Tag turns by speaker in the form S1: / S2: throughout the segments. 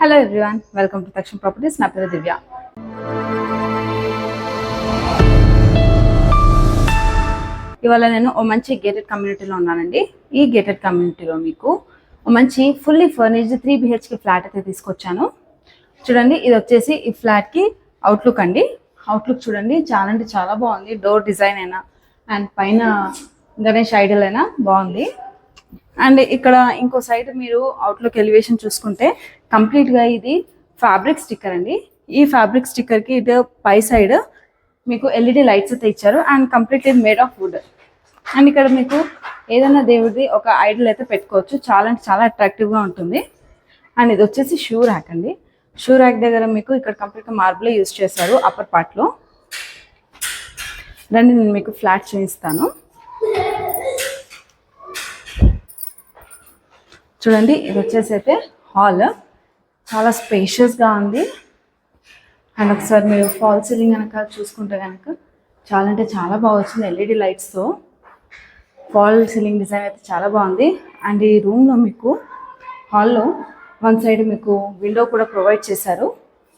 S1: Hello everyone, welcome to తక్షణ properties. నా పేరు దివ్య. ఇవాళ నేను ఓ మంచి గేటెడ్ కమ్యూనిటీలో ఉన్నానండి. ఈ గేటెడ్ కమ్యూనిటీలో మీకు ఓ మంచి ఫుల్లీ ఫర్నిష్డ్ 3 BHK ఫ్లాట్ అయితే తీసుకొచ్చాను. చూడండి, ఇది వచ్చేసి ఈ ఫ్లాట్కి అవుట్లుక్ అండి. అవుట్లుక్ చూడండి, చాలా అంటే చాలా బాగుంది. డోర్ డిజైన్ అయినా అండ్ పైన గణేష్ ఐడల్ అయినా బాగుంది. అండ్ ఇక్కడ ఇంకో సైడ్ మీరు అవుట్లుక్ ఎలివేషన్ చూసుకుంటే కంప్లీట్గా ఇది ఫ్యాబ్రిక్ స్టిక్కర్ అండి. ఈ ఫ్యాబ్రిక్ స్టిక్కర్కి ఇటు పై సైడ్ మీకు LED లైట్స్ అయితే ఇచ్చారు and completely made of would. And ఇక్కడ మీకు ఏదైనా దేవుడిది ఒక ఐడల్ అయితే పెట్టుకోవచ్చు. చాలా అంటే చాలా అట్రాక్టివ్గా ఉంటుంది. అండ్ ఇది వచ్చేసి షూ ర్యాక్ అండి. షూ ర్యాక్ దగ్గర మీకు ఇక్కడ కంప్లీట్గా మార్బులే యూజ్ చేశారు అప్పర్ పార్ట్లో. రండి, నేను మీకు ఫ్లాట్ చూపిస్తాను. చూడండి, ఇది వచ్చేసి అయితే హాల్ చాలా స్పేషియస్గా ఉంది. అండ్ ఒకసారి మీరు ఫాల్ సీలింగ్ కనుక చూసుకుంటే కనుక చాలా అంటే చాలా బాగా వచ్చింది. LED లైట్స్తో ఫాల్ సీలింగ్ డిజైన్ అయితే చాలా బాగుంది. అండ్ ఈ రూమ్లో మీకు హాల్లో వన్ సైడ్ మీకు విండో కూడా ప్రొవైడ్ చేశారు.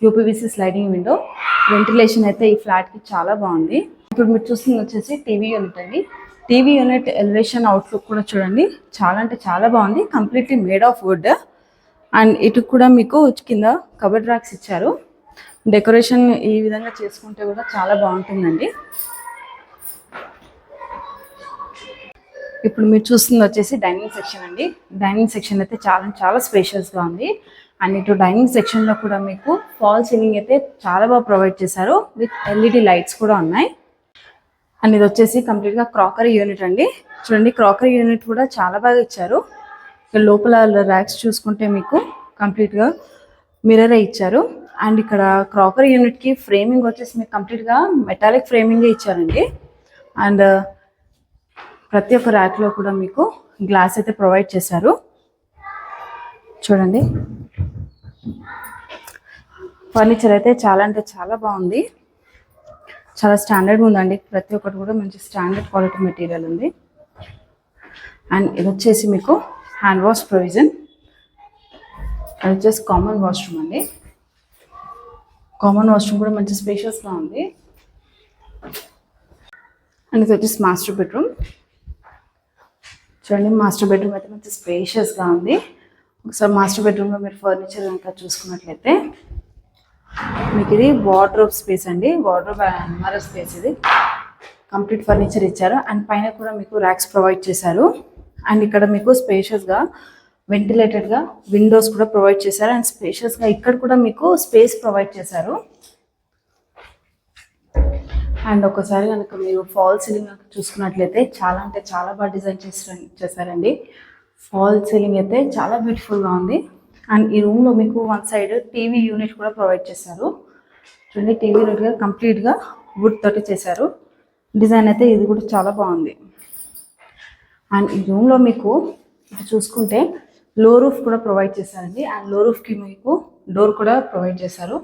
S1: UPVC sliding window. వెంటిలేషన్ అయితే ఈ ఫ్లాట్కి చాలా బాగుంది. ఇప్పుడు మీరు చూస్తుంది వచ్చేసి టీవీ యూనిట్ అండి. టీవీ యూనిట్ ఎలివేషన్ అవుట్లుక్ కూడా చూడండి, చాలా అంటే చాలా బాగుంది. Completely made of would. And ఇటు కూడా మీకు కింద కబర్డ్ ర్యాక్స్ ఇచ్చారు. డెకరేషన్ ఈ విధంగా చేసుకుంటే కూడా చాలా బాగుంటుందండి. ఇప్పుడు మీరు చూస్తుంది వచ్చేసి డైనింగ్ సెక్షన్ అండి. డైనింగ్ సెక్షన్ అయితే చాలా చాలా స్పేషియస్గా ఉంది. అండ్ ఇటు డైనింగ్ సెక్షన్లో కూడా మీకు ఫాల్ సీలింగ్ అయితే చాలా బాగా ప్రొవైడ్ చేశారు. విత్ LED లైట్స్ కూడా ఉన్నాయి. అండ్ ఇది వచ్చేసి కంప్లీట్గా క్రాకరీ యూనిట్ అండి. చూడండి, క్రాకరీ యూనిట్ కూడా చాలా బాగా ఇచ్చారు. ఇక్కడ లోపల ర్యాక్స్ చూసుకుంటే మీకు కంప్లీట్గా మిర్రరే ఇచ్చారు. అండ్ ఇక్కడ క్రాకరీ యూనిట్కి ఫ్రేమింగ్ వచ్చేసి మీకు కంప్లీట్గా మెటాలిక్ ఫ్రేమింగే ఇచ్చారండి. అండ్ ప్రతి ఒక్క ర్యాక్లో కూడా మీకు గ్లాస్ అయితే ప్రొవైడ్ చేశారు. చూడండి, ఫర్నిచర్ అయితే చాలా అంటే చాలా బాగుంది. చాలా స్టాండర్డ్గా ఉందండి. ప్రతి ఒక్కటి కూడా మంచి స్టాండర్డ్ క్వాలిటీ మెటీరియల్ ఉంది. అండ్ ఇది వచ్చేసి మీకు హ్యాండ్ వాష్ ప్రొవిజన్. అది వచ్చేసి కామన్ వాష్రూమ్ అండి. కామన్ వాష్రూమ్ కూడా మంచి స్పేషియస్గా ఉంది. అండ్ ఇది వచ్చేసి మాస్టర్ బెడ్రూమ్. చూడండి, మాస్టర్ బెడ్రూమ్ అయితే మంచి స్పేషియస్గా ఉంది. ఒకసారి మాస్టర్ బెడ్రూమ్లో మీరు ఫర్నిచర్ కనుక చూసుకున్నట్లయితే మీకు ఇది వార్డ్రోబ్ స్పేస్ అండి. వార్డ్రోబ్ అల్మారా స్పేస్. ఇది కంప్లీట్ ఫర్నిచర్ ఇచ్చారు. అండ్ పైన కూడా మీకు ర్యాక్స్ ప్రొవైడ్ చేశారు. అండ్ ఇక్కడ మీకు స్పేషియస్గా వెంటిలేటెడ్గా విండోస్ కూడా ప్రొవైడ్ చేశారు. అండ్ స్పేషియస్గా ఇక్కడ కూడా మీకు స్పేస్ ప్రొవైడ్ చేశారు. అండ్ ఒకసారి కనుక మీరు ఫాల్ సీలింగ్ చూసుకున్నట్లయితే చాలా అంటే చాలా బాగా డిజైన్ చేశారండి. ఫాల్ సీలింగ్ అయితే చాలా బ్యూటిఫుల్గా ఉంది. అండ్ ఈ రూమ్లో మీకు వన్ సైడ్ టీవీ యూనిట్ కూడా ప్రొవైడ్ చేశారు. చూడండి, టీవీ యూనిట్ కంప్లీట్గా వుడ్ తోటి చేశారు. డిజైన్ అయితే ఇది కూడా చాలా బాగుంది. అండ్ ఈ రూమ్లో మీకు ఇటు చూసుకుంటే లో రూఫ్ కూడా ప్రొవైడ్ చేశారండి. అండ్ లో రూఫ్కి మీకు డోర్ కూడా ప్రొవైడ్ చేశారు.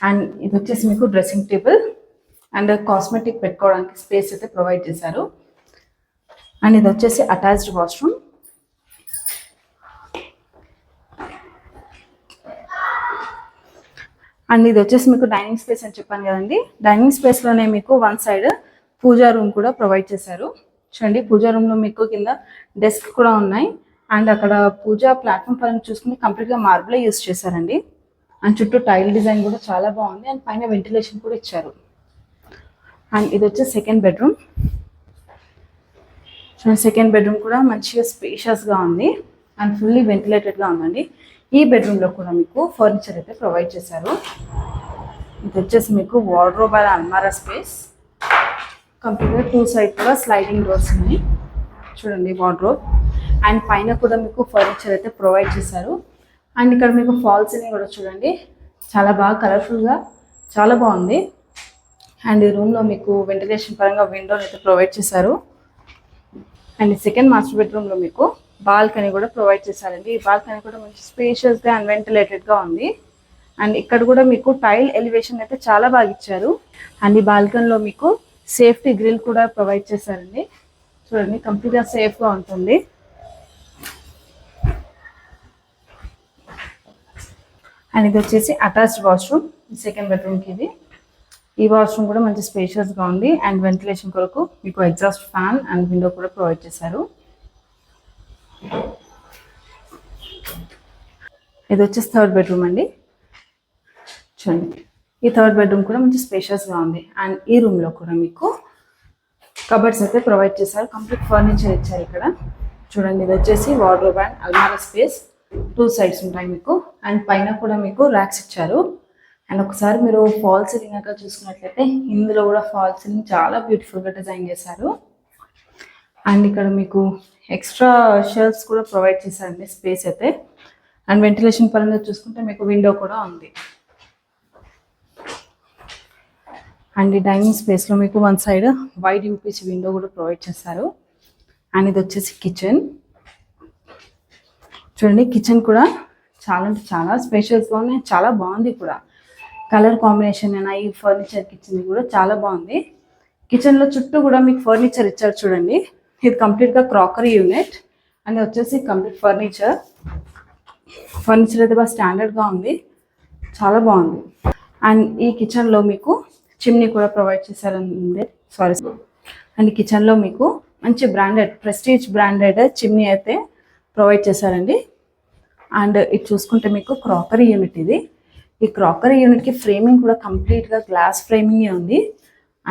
S1: అండ్ ఇది వచ్చేసి మీకు డ్రెస్సింగ్ టేబుల్ అండ్ కాస్మెటిక్ పెట్టుకోవడానికి స్పేస్ అయితే ప్రొవైడ్ చేశారు. అండ్ ఇది వచ్చేసి అటాచ్డ్ వాష్రూమ్. అండ్ ఇది వచ్చేసి మీకు డైనింగ్ స్పేస్ అని చెప్పాను కదండి. డైనింగ్ స్పేస్లోనే మీకు వన్ సైడ్ పూజా రూమ్ కూడా ప్రొవైడ్ చేశారు. చూడండి, పూజా రూమ్లో మీకు కింద డెస్క్ కూడా ఉన్నాయి. అండ్ అక్కడ పూజా ప్లాట్ఫామ్ పరంగా చూసుకుంటే కంప్లీట్గా మార్బులే యూస్ చేశారండి. అండ్ చుట్టూ టైల్ డిజైన్ కూడా చాలా బాగుంది. అండ్ పైన వెంటిలేషన్ కూడా ఇచ్చారు. అండ్ ఇది వచ్చేసి సెకండ్ బెడ్రూమ్. చూడండి, సెకండ్ బెడ్రూమ్ కూడా మంచిగా స్పేషియస్గా ఉంది అండ్ ఫుల్లీ వెంటిలేటెడ్గా ఉందండి. ఈ బెడ్రూమ్లో కూడా మీకు ఫర్నిచర్ అయితే ప్రొవైడ్ చేశారు. ఇది వచ్చేసి మీకు వార్డ్రోబ్ అండ్ అల్మారా స్పేస్. కంప్లీట్గా 2 సైడ్ కూడా స్లైడింగ్ డోర్స్ ఉన్నాయి. చూడండి, వార్డ్రోబ్. అండ్ పైన కూడా మీకు ఫర్నిచర్ అయితే ప్రొవైడ్ చేశారు. అండ్ ఇక్కడ మీకు ఫాల్ సీలింగ్ కూడా చూడండి, చాలా బాగా కలర్ఫుల్గా చాలా బాగుంది. అండ్ ఈ రూమ్లో మీకు వెంటిలేషన్ పరంగా విండోని అయితే ప్రొవైడ్ చేశారు. అండ్ సెకండ్ మాస్టర్ బెడ్రూమ్లో మీకు బాల్కనీ కూడా ప్రొవైడ్ చేశారండి. ఈ బాల్కనీ కూడా మంచి స్పేషియస్గా అండ్ వెంటిలేటెడ్గా ఉంది. అండ్ ఇక్కడ కూడా మీకు టైల్ ఎలివేషన్ అయితే చాలా బాగా ఇచ్చారు. అండ్ ఈ బాల్కనీలో మీకు సేఫ్టీ గ్రిల్ కూడా ప్రొవైడ్ చేశారండి. చూడండి, కంప్లీట్గా సేఫ్గా ఉంటుంది. అండ్ ఇది వచ్చేసి అటాచ్డ్ వాష్రూమ్, సెకండ్ బెడ్రూమ్కి ఇది. ఈ వాష్రూమ్ కూడా మంచి స్పేషియస్గా ఉంది అండ్ వెంటిలేషన్ కొరకు మీకు ఎగ్జాస్ట్ ఫ్యాన్ అండ్ విండో కూడా ప్రొవైడ్ చేశారు. ఇది వచ్చేసి థర్డ్ బెడ్రూమ్ అండి. చూడండి, ఈ థర్డ్ బెడ్రూమ్ కూడా మంచి స్పేషియస్గా ఉంది అండ్ ఈ రూమ్లో కూడా మీకు కబర్డ్స్ అయితే ప్రొవైడ్ చేశారు. కంప్లీట్ ఫర్నిచర్ ఇచ్చారు ఇక్కడ. చూడండి, ఇది వచ్చేసి వార్డ్రోబ్ అండ్ అల్మారా స్పేస్, 2 సైడ్స్ ఉంటాయి మీకు. అండ్ పైన కూడా మీకు ర్యాక్స్ ఇచ్చారు. అండ్ ఒకసారి మీరు ఫాల్ సీలింగ్ అక్కడ చూసుకున్నట్లయితే ఇందులో కూడా ఫాల్ సీలింగ్ చాలా బ్యూటిఫుల్గా డిజైన్ చేశారు. అండ్ ఇక్కడ మీకు ఎక్స్ట్రా షెల్ఫ్స్ కూడా ప్రొవైడ్ చేశారండి స్పేస్ అయితే. అండ్ వెంటిలేషన్ పరంగా చూసుకుంటే మీకు విండో కూడా ఉంది. అండ్ ఈ డైనింగ్ స్పేస్లో మీకు 1 సైడ్ వైడ్ యూపీసీ విండో కూడా ప్రొవైడ్ చేస్తారు. అండ్ ఇది వచ్చేసి కిచెన్. చూడండి, కిచెన్ కూడా చాలా అంటే చాలా స్పేషియస్గా ఉంది, చాలా బాగుంది కూడా. కలర్ కాంబినేషన్ అయినా ఈ ఫర్నిచర్ కిచెన్ కూడా చాలా బాగుంది. కిచెన్లో చుట్టూ కూడా మీకు ఫర్నిచర్ ఇచ్చారు. చూడండి, ఇది కంప్లీట్గా క్రాకరీ యూనిట్ అండ్ వచ్చేసి కంప్లీట్ ఫర్నిచర్ అయితే బాగా స్టాండర్డ్గా ఉంది, చాలా బాగుంది. అండ్ ఈ కిచెన్లో మీకు చిమ్నీ కూడా ప్రొవైడ్ చేశారండి. అండ్ కిచెన్లో మీకు మంచి బ్రాండెడ్ ప్రెస్టీజ్ బ్రాండెడ్ చిమ్నీ అయితే ప్రొవైడ్ చేశారండి. అండ్ ఇది చూసుకుంటే మీకు క్రాకరీ యూనిట్ ఇది. ఈ క్రాకరీ యూనిట్కి ఫ్రేమింగ్ కూడా కంప్లీట్గా గ్లాస్ ఫ్రేమింగ్ ఉంది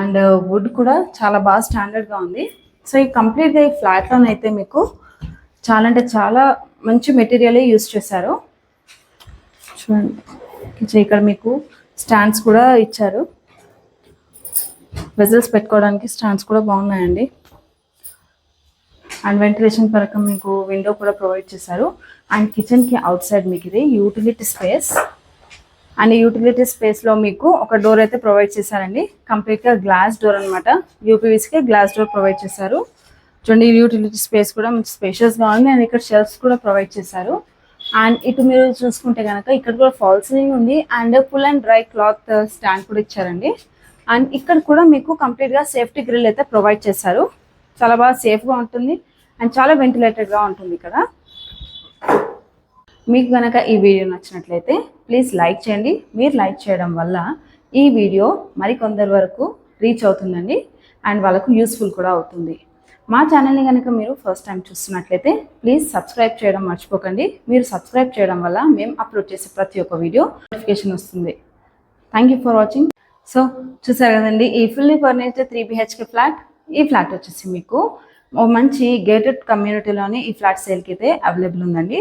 S1: అండ్ వుడ్ కూడా చాలా బాగా స్టాండర్డ్గా ఉంది. సో ఈ కంప్లీట్గా ఈ ఫ్లాట్లోనైతే మీకు చాలా అంటే చాలా మంచి మెటీరియలే యూస్ చేశారు. చూడండి, ఇక్కడ మీకు స్టాండ్స్ కూడా ఇచ్చారు. వెజల్స్ పెట్టుకోవడానికి స్టాండ్స్ కూడా బాగున్నాయండి. అండ్ వెంటిలేషన్ పరంగా మీకు విండో కూడా ప్రొవైడ్ చేశారు. అండ్ కిచెన్కి అవుట్ సైడ్ మీకు ఇది యూటిలిటీ స్పేస్. అండ్ యూటిలిటీ స్పేస్లో మీకు ఒక డోర్ అయితే ప్రొవైడ్ చేశారండి. కంప్లీట్గా గ్లాస్ డోర్ అనమాట. యూపీవీసీకి గ్లాస్ డోర్ ప్రొవైడ్ చేశారు. చూడండి, యూటిలిటీ స్పేస్ కూడా మంచి స్పేషియస్గా ఉంది అండ్ ఇక్కడ షెల్ఫ్స్ కూడా ప్రొవైడ్ చేశారు. అండ్ ఇటు మీరు చూసుకుంటే కనుక ఇక్కడ కూడా ఫాల్ సీలింగ్ ఉంది and full and dry cloth stand కూడా ఇచ్చారండి. అండ్ ఇక్కడ కూడా మీకు కంప్లీట్గా సేఫ్టీ గ్రిల్ అయితే ప్రొవైడ్ చేశారు. చాలా బాగా సేఫ్గా ఉంటుంది అండ్ చాలా వెంటిలేటెడ్గా ఉంటుంది ఇక్కడ. మీకు కనుక ఈ వీడియో నచ్చినట్లయితే ప్లీజ్ లైక్ చేయండి. మీరు లైక్ చేయడం వల్ల ఈ వీడియో మరికొందరి వరకు రీచ్ అవుతుందండి అండ్ వాళ్ళకు యూస్ఫుల్ కూడా అవుతుంది. మా ఛానల్ని కనుక మీరు ఫస్ట్ టైం చూస్తున్నట్లయితే ప్లీజ్ సబ్స్క్రైబ్ చేయడం మర్చిపోకండి. మీరు సబ్స్క్రైబ్ చేయడం వల్ల మేము అప్లోడ్ చేసే ప్రతి ఒక్క వీడియో నోటిఫికేషన్ వస్తుంది. Thank you for watching. So చూసారు కదండి, ఈ ఫుల్లీ ఫర్నిష్డ్ 3 BHK ఫ్లాట్. ఈ ఫ్లాట్ వచ్చేసి మీకు మంచి గేటెడ్ కమ్యూనిటీలోనే ఈ ఫ్లాట్ సేల్కి అయితే అవైలబుల్ ఉందండి.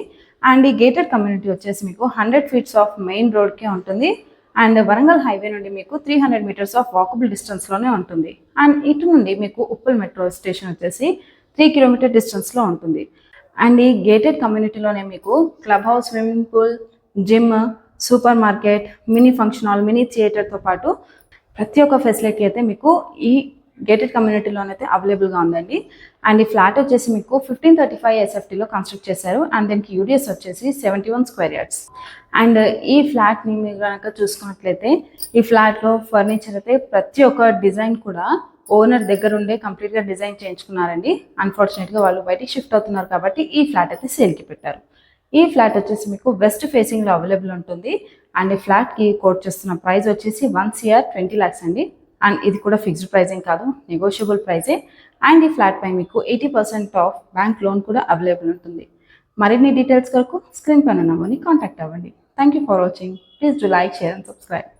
S1: అండ్ ఈ గేటెడ్ కమ్యూనిటీ వచ్చేసి మీకు 100 ఫీట్స్ ఆఫ్ మెయిన్ రోడ్కే ఉంటుంది అండ్ వరంగల్ హైవే నుండి మీకు 300 మీటర్స్ ఆఫ్ వాకబుల్ డిస్టెన్స్లోనే ఉంటుంది. అండ్ ఇటు నుండి మీకు ఉప్పల్ మెట్రో స్టేషన్ వచ్చేసి 3 కిలోమీటర్ డిస్టెన్స్లో ఉంటుంది. అండ్ ఈ గేటెడ్ కమ్యూనిటీలోనే మీకు club house, swimming pool, gym, super market, mini function hall, mini థియేటర్తో పాటు ప్రతి ఒక్క ఫెసిలిటీ అయితే మీకు ఈ గేటెడ్ కమ్యూనిటీలోనైతే అవైలబుల్గా ఉందండి. అండ్ ఈ ఫ్లాట్ వచ్చేసి మీకు 1535 SFTలో కన్స్ట్రక్ట్ చేశారు అండ్ దానికి యూడిఎస్ వచ్చేసి 71 స్క్వేర్ యార్డ్స్. అండ్ ఈ ఫ్లాట్ని మీరు కనుక చూసుకున్నట్లయితే ఈ ఫ్లాట్లో ఫర్నిచర్ అయితే ప్రతి ఒక్క డిజైన్ కూడా ఓనర్ దగ్గర ఉండే కంప్లీట్గా డిజైన్ చేయించుకున్నారండి. అన్ఫార్చునేట్గా వాళ్ళు బయటికి షిఫ్ట్ అవుతున్నారు కాబట్టి ఈ ఫ్లాట్ అయితే సేల్కి పెట్టారు. ఈ ఫ్లాట్ వచ్చేసి మీకు వెస్ట్ ఫేసింగ్లో అవైలబుల్ ఉంటుంది. అండ్ ఈ ఫ్లాట్కి కోట్ చేస్తున్న ప్రైస్ వచ్చేసి 1 CR 20 lakhs అండి. అండ్ ఇది కూడా ఫిక్స్డ్ ప్రైజింగ్ కాదు, నెగోషియబుల్ ప్రైజే. అండ్ ఈ ఫ్లాట్ పై మీకు 80% ఆఫ్ బ్యాంక్ లోన్ కూడా అవైలబుల్ ఉంటుంది. మరిన్ని డీటెయిల్స్ కొరకు స్క్రీన్ పైన నెంబర్ని కాంటాక్ట్ అవ్వండి. Thank you for watching. Please do like, share and subscribe.